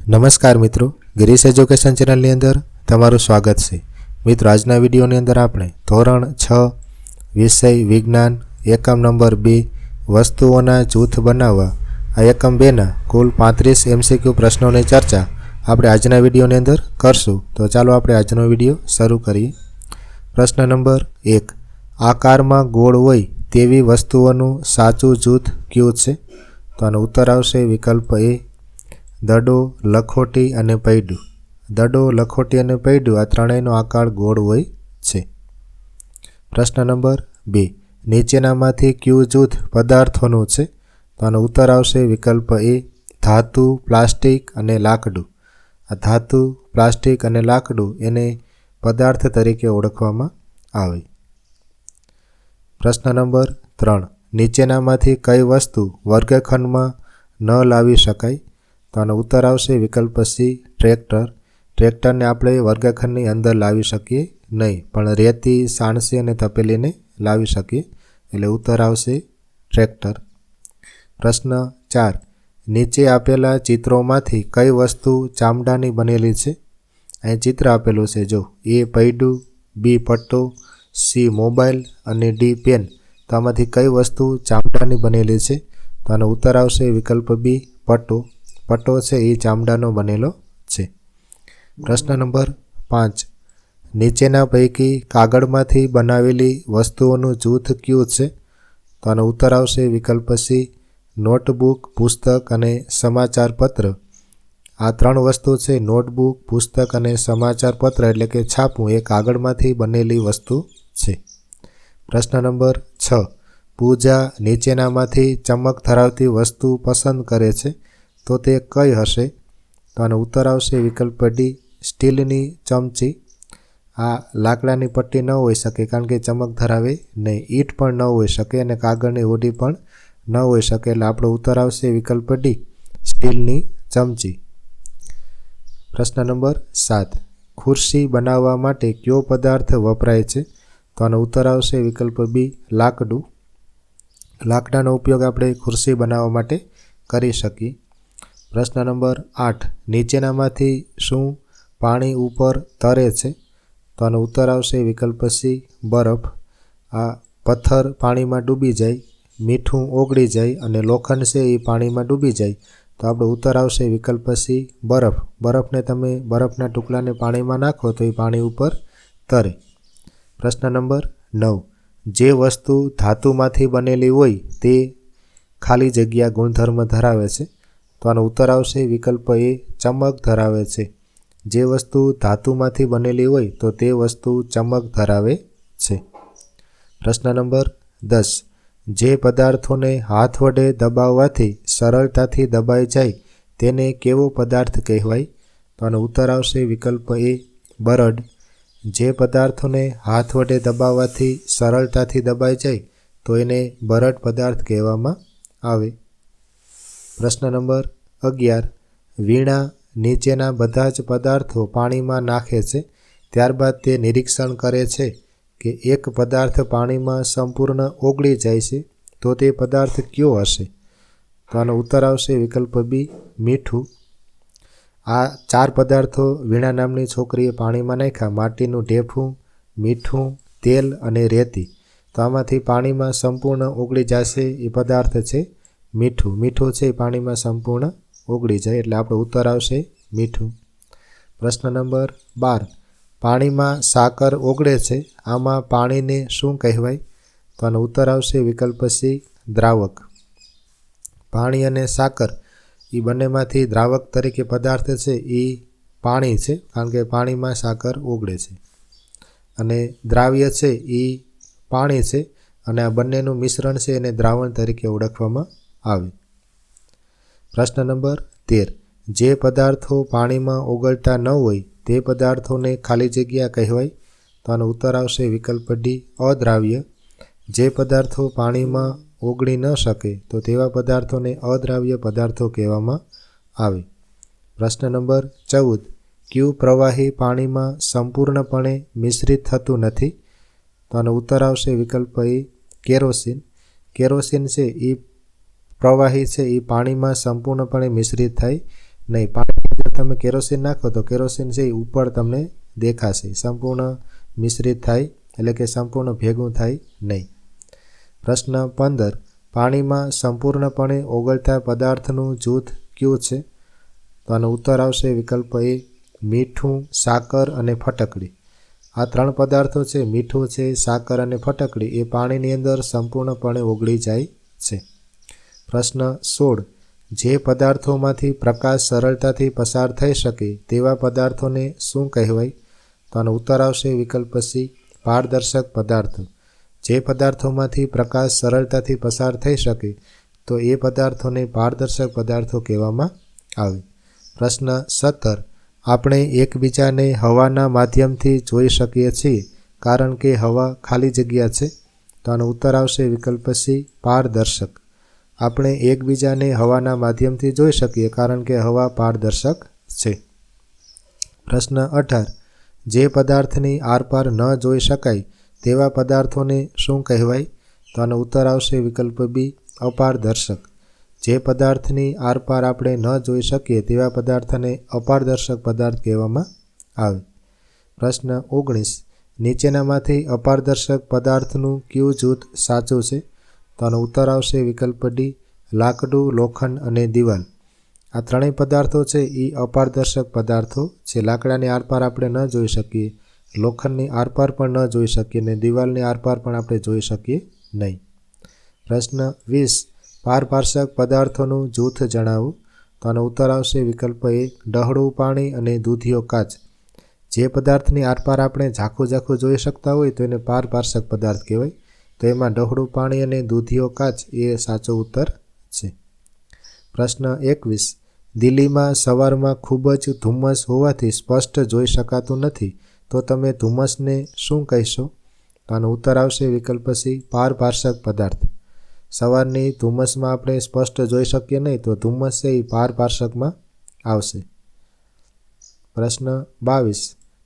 નમસ્કાર મિત્રો, ગિરીશ એજ્યુકેશન ચેનલની અંદર તમારું સ્વાગત છે। મિત્રો, આજના વિડીયોની અંદર આપણે ધોરણ 6 વિષય વિજ્ઞાન એકમ નંબર 2 વસ્તુઓના જૂથ બનાવવા આ એકમ 2ના કુલ 35 MCQ પ્રશ્નોની ચર્ચા આપણે આજના વિડીયોની અંદર કરશું। તો ચાલો આપણે આજનો વિડીયો શરૂ કરીએ। પ્રશ્ન નંબર 1, આકારમાં ગોળ હોય તેવી વસ્તુઓનું સાચું જૂથ કયું છે? તો આનો ઉત્તર આવશે વિકલ્પ A, દડો, લખોટી અને પૈડું। દડો, લખોટી અને પૈડું આ ત્રણેયનો આકાર ગોળ હોય છે। પ્રશ્ન નંબર 2, નીચેનામાંથી કયું જૂથ પદાર્થોનું છે? તો આનો ઉત્તર આવશે વિકલ્પ A, ધાતુ, પ્લાસ્ટિક અને લાકડું। આ ધાતુ, પ્લાસ્ટિક અને લાકડું એને પદાર્થ તરીકે ઓળખવામાં આવે। પ્રશ્ન નંબર 3, નીચેનામાંથી કઈ વસ્તુ વર્ગખંડમાં ન લાવી શકાય? તો આનો ઉત્તર આવશે વિકલ્પ C, ટ્રેક્ટર। ટ્રેક્ટરને આપણે વર્ગખંડની અંદર લાવી શકીએ નહીં, પણ રેતી, સાણસી અને તપેલીને લાવી શકીએ, એટલે ઉત્તર આવશે ટ્રેક્ટર। પ્રશ્ન 4, નીચે આપેલા ચિત્રોમાંથી કઈ વસ્તુ ચામડાની બનેલી છે? અહીં ચિત્ર આપેલું છે, જો A પૈડું, B પટ્ટો, C મોબાઈલ અને D પેન। તો આમાંથી કઈ વસ્તુ ચામડાની બનેલી છે? તો આનો ઉત્તર આવશે વિકલ્પ B, પટ્ટો। પટ્ટો છે એ ચામડાનો બનેલો છે। પ્રશ્ન નંબર 5, નીચેના પૈકી કાગળમાંથી બનાવેલી વસ્તુઓનું જૂથ કયું છે? તો આનો ઉત્તર આવશે વિકલ્પ C, નોટબુક, પુસ્તક અને સમાચાર પત્ર। આ ત્રણ વસ્તુ છે, નોટબુક, પુસ્તક અને સમાચાર પત્ર એટલે કે છાપું, એ કાગળમાંથી બનેલી વસ્તુ છે। પ્રશ્ન નંબર 6, પૂજા નીચેનામાંથી ચમક ધરાવતી વસ્તુ પસંદ કરે છે, તો તે કઈ હશે? તો આનો ઉત્તર આવશે વિકલ્પ D, સ્ટીલની ચમચી। આ લાકડાની પટ્ટી ન હોઈ શકે કારણ કે ચમક ધરાવે નહીં, ઈંટ પણ ન હોઈ શકે અને કાગળની હોડી પણ ન હોઈ શકે, એટલે આપણો ઉત્તર આવશે વિકલ્પ D, સ્ટીલની ચમચી। પ્રશ્ન નંબર 7, ખુરશી બનાવવા માટે કયો પદાર્થ વપરાય છે? તો આનો ઉત્તર આવશે વિકલ્પ B, લાકડું। લાકડાનો ઉપયોગ આપણે ખુરશી બનાવવા માટે કરી શકીએ। પ્રશ્ન નંબર 8, નીચેનામાંથી શું પાણી ઉપર તરે છે? તો આનો ઉત્તર આવશે વિકલ્પ C, બરફ। આ પથ્થર પાણીમાં ડૂબી જાય, મીઠું ઓગળી જાય અને લોખંડ છે એ પાણીમાં ડૂબી જાય, તો આપણો ઉત્તર આવશે વિકલ્પ C, બરફ। બરફને તમે બરફના ટુકડાને પાણીમાં નાખો તો એ પાણી ઉપર તરે। પ્રશ્ન નંબર 9, જે વસ્તુ ધાતુમાંથી બનેલી હોય તે ખાલી જગ્યા ગુણધર્મ ધરાવે છે? તો આનો ઉત્તર આવશે વિકલ્પ A, ચમક ધરાવે છે। જે વસ્તુ ધાતુમાંથી બનેલી હોય તો તે વસ્તુ ચમક ધરાવે છે। પ્રશ્ન નંબર 10, જે પદાર્થોને હાથ વડે દબાવવાથી સરળતાથી દબાઈ જાય તેને કેવો પદાર્થ કહેવાય? તો આનો ઉત્તર આવશે વિકલ્પ A, બરડ। જે પદાર્થોને હાથ વડે દબાવવાથી સરળતાથી દબાઈ જાય તો એને બરડ પદાર્થ કહેવામાં આવે। પ્રશ્ન નંબર 11, વીણા નીચેના બધા જ પદાર્થો પાણીમાં નાખે છે, ત્યારબાદ તે નિરીક્ષણ કરે છે કે એક પદાર્થ પાણીમાં સંપૂર્ણ ઓગળી જાય છે, તો તે પદાર્થ કયો હશે? તો આનો ઉત્તર આવશે વિકલ્પ B, મીઠું। આ 4 પદાર્થો વીણા નામની છોકરીએ પાણીમાં નાખ્યા, માટીનું ઢેફું, મીઠું, તેલ અને રેતી। તો આમાંથી પાણીમાં સંપૂર્ણ ઓગળી જશે એ પદાર્થ છે મીઠું। મીઠું છે એ પાણીમાં સંપૂર્ણ ઓગળી જાય, એટલે આપણો ઉત્તર આવશે મીઠું। પ્રશ્ન નંબર 12, પાણીમાં સાકર ઓગળે છે, આમાં પાણીને શું કહેવાય? તો આનો ઉત્તર આવશે વિકલ્પ C, દ્રાવક। પાણી અને સાકર એ બંનેમાંથી દ્રાવક તરીકે પદાર્થ છે એ પાણી છે, કારણ કે પાણીમાં સાકર ઓગળે છે, અને દ્રાવ્ય છે એ પાણી છે, અને આ બંનેનું મિશ્રણ છે એને દ્રાવણ તરીકે ઓળખવામાં આવે। પ્રશ્ન નંબર 13, જે પદાર્થો પાણીમાં ઓગળતા ન હોય તે પદાર્થોને ખાલી જગ્યા કહેવાય? તો આનો ઉત્તર આવશે વિકલ્પ D, અદ્રાવ્ય। જે પદાર્થો પાણીમાં ઓગળી ન શકે તો તેવા પદાર્થોને અદ્રાવ્ય પદાર્થો કહેવામાં આવે। પ્રશ્ન નંબર 14, કયું પ્રવાહી પાણીમાં સંપૂર્ણપણે મિશ્રિત થતું નથી? તો આનો ઉત્તર આવશે વિકલ્પ A, કેરોસીન। કેરોસીન છે એ પ્રવાહી છે એ પાણીમાં સંપૂર્ણપણે મિશ્રિત થાય નહીં, પાણીની અંદર તમે કેરોસીન નાખો તો કેરોસીન છે એ ઉપર તમને દેખાશે, સંપૂર્ણ મિશ્રિત થાય એટલે કે સંપૂર્ણ ભેગું થાય નહીં. પ્રશ્ન 15. પાણીમાં સંપૂર્ણપણે ઓગળતા પદાર્થનું જૂથ કયું છે? તો આનો ઉત્તર આવશે વિકલ્પ એ, મીઠું, સાકર અને ફટકડી. આ 3 પદાર્થો છે, મીઠું છે, સાકર અને ફટકડી, એ પાણીની અંદર સંપૂર્ણપણે ઓગળી જાય છે. પ્રશ્ન 16. જે પદાર્થોમાંથી પ્રકાશ સરળતાથી પસાર થઈ શકે તેવા પદાર્થોને શું કહેવાય? તો આનો ઉત્તર આવશે વિકલ્પ સી, પારદર્શક પદાર્થો. જે પદાર્થોમાંથી પ્રકાશ સરળતાથી પસાર થઈ શકે તો એ પદાર્થોને પારદર્શક પદાર્થો કહેવામાં આવે. પ્રશ્ન 17. આપણે એકબીજાને હવાના માધ્યમથી જોઈ શકીએ છીએ કારણ કે હવા ખાલી જગ્યા છે. તો આનો ઉત્તર આવશે વિકલ્પ સી, પારદર્શક. આપણે એકબીજાને હવાના માધ્યમથી જોઈ શકીએ કારણ કે હવા પારદર્શક છે. પ્રશ્ન 18. જે પદાર્થની આરપાર ન જોઈ શકાય તેવા પદાર્થોને શું કહેવાય? તો આનો ઉત્તર આવશે વિકલ્પ બી, અપારદર્શક. જે પદાર્થની આરપાર આપણે ન જોઈ શકીએ તેવા પદાર્થને અપારદર્શક પદાર્થ કહેવામાં આવે. પ્રશ્ન 19. નીચેનામાંથી અપારદર્શક પદાર્થનું કયું જૂથ સાચું છે? તો આનો ઉત્તર આવશે વિકલ્પ ડી, લાકડું, લોખંડ અને દિવાલ. આ 3 પદાર્થો છે એ અપારદર્શક પદાર્થો છે. લાકડાની આરપાર આપણે ન જોઈ શકીએ, લોખંડની આરપાર પણ ન જોઈ શકીએ અને દિવાલની આરપાર પણ આપણે જોઈ શકીએ નહીં. પ્રશ્ન 20. પારભાષક પદાર્થોનું જૂથ જણાવો. તો આનો ઉત્તર આવશે વિકલ્પ એ, ડહોળું પાણી અને દૂધિયો કાચ. જે પદાર્થની આરપાર આપણે ઝાખું જોઈ શકતા હોય તો એને પારભાષક પદાર્થ કહેવાય. તો એમાં ડહોળું પાણી અને દૂધિયો કાચ એ સાચો ઉત્તર છે. પ્રશ્ન 21. દિલ્હીમાં સવારમાં ખૂબ જ ધુમ્મસ હોવાથી સ્પષ્ટ જોઈ શકાતું નથી, તો તમે ધુમ્મસને શું કહેશો? તો આનો ઉત્તર આવશે વિકલ્પ સી, પારભાષક પદાર્થ. સવારની ધુમ્મસમાં આપણે સ્પષ્ટ જોઈ શકીએ નહીં તો ધુમ્મસ છે એ પારભાષકમાં આવશે. પ્રશ્ન 22.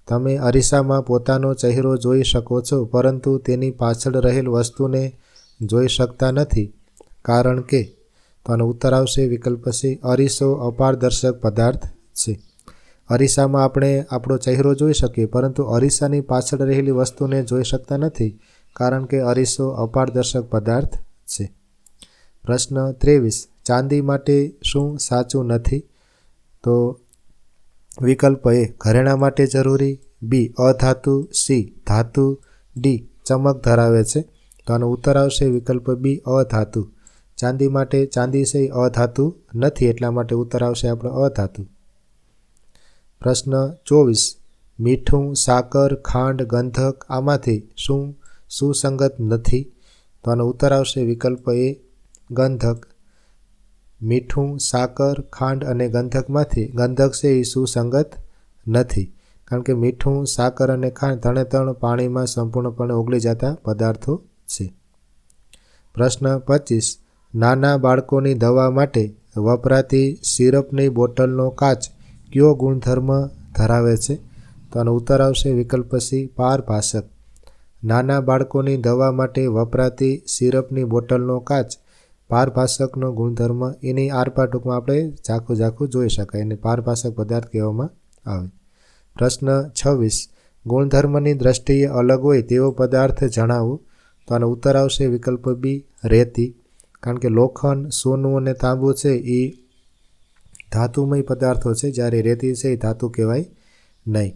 તમે અરીસામાં પોતાનો ચહેરો જોઈ શકો છો પરંતુ તેની પાછળ રહેલ વસ્તુને જોઈ શકતા નથી કારણ કે? તો આનો ઉત્તર આવશે વિકલ્પ સી, અરીસો અપારદર્શક પદાર્થ છે. અરીસામાં આપણે આપણો ચહેરો જોઈ શકીએ પરંતુ અરીસાની પાછળ રહેલી વસ્તુને જોઈ શકતા નથી કારણ કે અરીસો અપારદર્શક પદાર્થ છે. પ્રશ્ન 23. ચાંદી માટે શું સાચું નથી? તો વિકલ્પ એ, ઘરેણાં માટે જરૂરી, બી, અધાતુ, સી, ધાતુ, ડી, ચમક ધરાવે છે. તો આનો ઉત્તર આવશે વિકલ્પ બી, અધાતુ. ચાંદી માટે ચાંદી છે અધાતુ નથી એટલા માટે ઉત્તર આવશે આપણો અધાતુ. પ્રશ્ન 24. મીઠું, સાકર, ખાંડ, ગંધક આમાંથી શું સુસંગત નથી? તો આનો ઉત્તર આવશે વિકલ્પ એ, ગંધક. મીઠું, સાકર, ખાંડ અને ગંધકમાંથી ગંધક છે એ સુસંગત નથી કારણ કે મીઠું, સાકર અને ખાંડ 3 પાણીમાં સંપૂર્ણપણે ઓગળી જતા પદાર્થો છે. પ્રશ્ન 25. નાના બાળકોની દવા માટે વપરાતી સિરપની બોટલનો કાચ કયો ગુણધર્મ ધરાવે છે? તો આનો ઉત્તર આવશે વિકલ્પ સી, પારભાષક. નાના બાળકોની દવા માટે વપરાતી સિરપની બોટલનો કાચ પારભાષકનો ગુણધર્મ, એની આરપાર ટૂંકમાં આપણે ઝાખું જોઈ શકાય એને પારભાષક પદાર્થ કહેવામાં આવે. પ્રશ્ન 26. ગુણધર્મની દ્રષ્ટિએ અલગ હોય તેવો પદાર્થ જણાવો. તો આનો ઉત્તર આવશે વિકલ્પ બી, રેતી. કારણ કે લોખંડ, સોનું અને તાંબુ છે એ ધાતુમય પદાર્થો છે જ્યારે રેતી છે એ ધાતુ કહેવાય નહીં.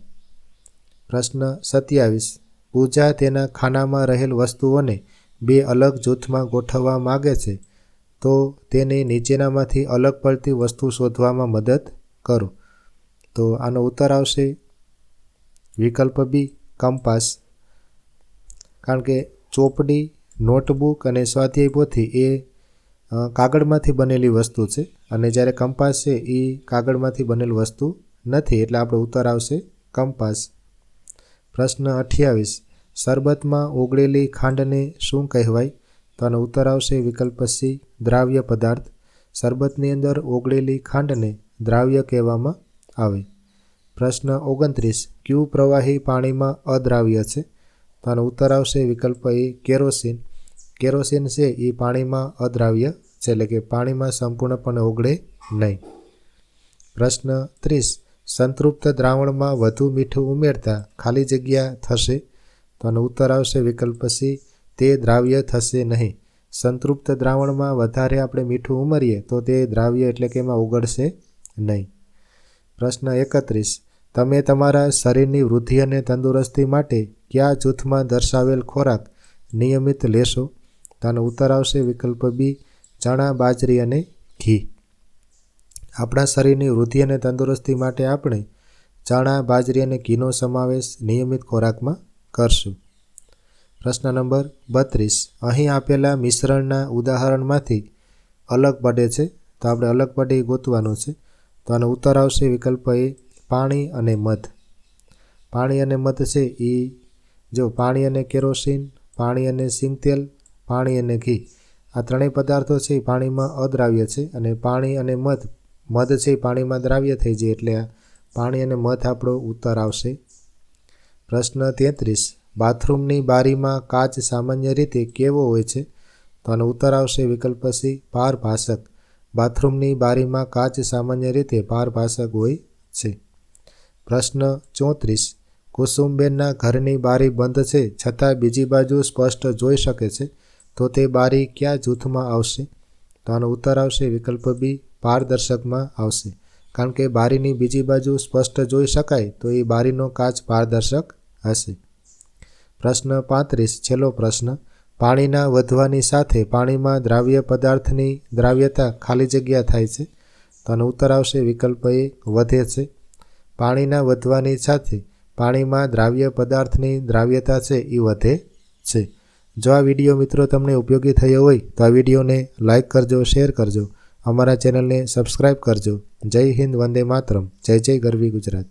પ્રશ્ન 27. પૂજા તેના ખાનામાં રહેલ વસ્તુઓને 2 અલગ જૂથમાં ગોઠવવા માગે છે તો તેને નીચેનામાંથી અલગ પડતી વસ્તુ શોધવામાં મદદ કરો. તો આનો ઉત્તર આવશે વિકલ્પ બી, કંપાસ. કારણ કે ચોપડી, નોટબુક અને સ્વાધ્યાય પોથી એ કાગળમાંથી બનેલી વસ્તુ છે અને જ્યારે કંપાસ છે એ કાગળમાંથી બનેલી વસ્તુ નથી એટલે આપણો ઉત્તર આવશે કંપાસ. પ્રશ્ન 28. શરબતમાં ઓગળેલી ખાંડને શું કહેવાય? તો આનો ઉત્તર આવશે વિકલ્પ સી, દ્રાવ્ય પદાર્થ. શરબતની અંદર ઓગળેલી ખાંડને દ્રાવ્ય કહેવામાં આવે. પ્રશ્ન 29. કયું પ્રવાહી પાણીમાં અદ્રાવ્ય છે? તો આનો ઉત્તર આવશે વિકલ્પ એ, કેરોસીન. કેરોસીન છે એ પાણીમાં અદ્રાવ્ય છે એટલે કે પાણીમાં સંપૂર્ણપણે ઓગળે નહીં. પ્રશ્ન 30. સંતૃપ્ત દ્રાવણમાં વધુ મીઠું ઉમેરતા ખાલી જગ્યા થશે? તો આનો ઉત્તર આવશે વિકલ્પ સી, તે દ્રાવ્ય થશે નહીં. સંતૃપ્ત દ્રાવણમાં વધારે આપણે મીઠું ઉમેરીએ તો તે દ્રાવ્ય એટલે કે એમાં ઓગળશે નહીં. પ્રશ્ન 31. તમે તમારા શરીરની વૃદ્ધિ અને તંદુરસ્તી માટે કયા જૂથમાં દર્શાવેલ ખોરાક નિયમિત લેશો? તો આનો ઉત્તર આવશે વિકલ્પ બી, ચણા, બાજરી અને ઘી. આપણા શરીરની વૃદ્ધિ અને તંદુરસ્તી માટે આપણે ચણા, બાજરી અને ઘીનો સમાવેશ નિયમિત ખોરાકમાં કરશું. પ્રશ્ન નંબર 32. અહીં આપેલા મિશ્રણના ઉદાહરણમાંથી અલગ પડે છે, તો આપણે અલગ પડી ગોતવાનું છે. તો આનો ઉત્તર આવશે વિકલ્પ એ, પાણી અને મધ. પાણી અને મધ છે એ જો પાણી અને કેરોસીન, પાણી અને સિંગતેલ, પાણી અને ઘી, આ ત્રણેય પદાર્થો છે એ પાણીમાં અદ્રાવ્ય છે અને પાણી અને મધ છે એ પાણીમાં દ્રાવ્ય થઈ જાય, એટલે પાણી અને મધ આપણો ઉત્તર આવશે. પ્રશ્ન 33. બાથરૂમની બારીમાં કાચ સામાન્ય રીતે કેવો હોય છે? તો આનો ઉત્તર આવશે વિકલ્પ સી, પારભાસક. બાથરૂમની બારીમાં કાચ સામાન્ય રીતે પારભાસક હોય છે. પ્રશ્ન 34. કુસુમબેનના ઘરની બારી બંધ છે છતાં બીજી બાજુ સ્પષ્ટ જોઈ શકે છે, તો તે બારી કયા જૂથમાં આવશે? તો આનો ઉત્તર આવશે વિકલ્પ બી, પારદર્શકમાં આવશે. કારણ કે બારીની બીજી બાજુ સ્પષ્ટ જોઈ શકાય તો એ બારીનો કાચ પારદર્શક હશે. પ્રશ્ન 35. છેલ્લો પ્રશ્ન. પાણીના વધવાની સાથે પાણીમાં દ્રાવ્ય પદાર્થની દ્રાવ્યતા ખાલી જગ્યા થાય છે? તો આનો ઉત્તર આવશે વિકલ્પ એ, વધે છે. પાણીના વધવાની સાથે પાણીમાં દ્રાવ્ય પદાર્થની દ્રાવ્યતા છે એ વધે છે. જો આ વિડીયો મિત્રો તમને ઉપયોગી થયો હોય તો આ વિડીયોને લાઇક કરજો, શેર કરજો, અમારા ચેનલને સબસ્ક્રાઈબ કરજો. જય હિન્દ, વંદે માતરમ, જય જય ગરવી ગુજરાત.